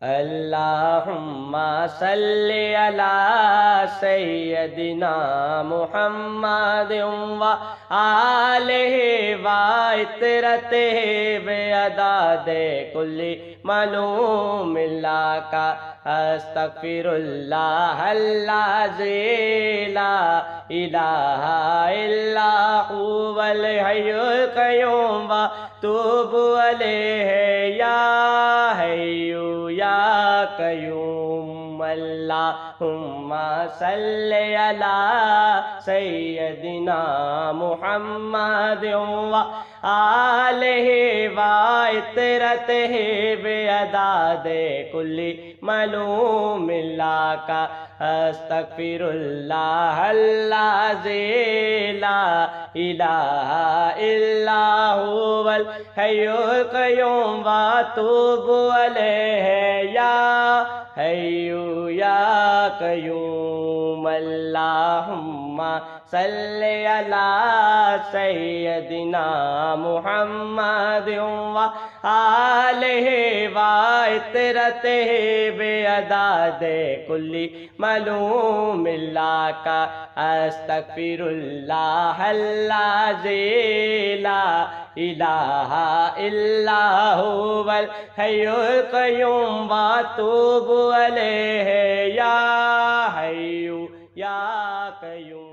اللہم صلی علی سیدنا محمد و آلہ و عطرتہ بعدد کل معلوم لک استغفر اللہ الذی لا الہ الا هو الحی القیوم واتوب الیہ یا حی یا قیوم اللہم صلی علی سیدنا محمد و آلہ و عطرتہ بعدد کل معلوم لک استغفر اللہ الذی لا الہ الا هو الحی القیوم واتوب الیہ یا حی یا قیوم اللہم صلی علی سیدنا محمد و آلہ و عطرتہ بعدد کل معلوم لک استغفر اللہ الذی لا الہ الا هو الحی القیوم واتوب الیہ یا حی یا قیوم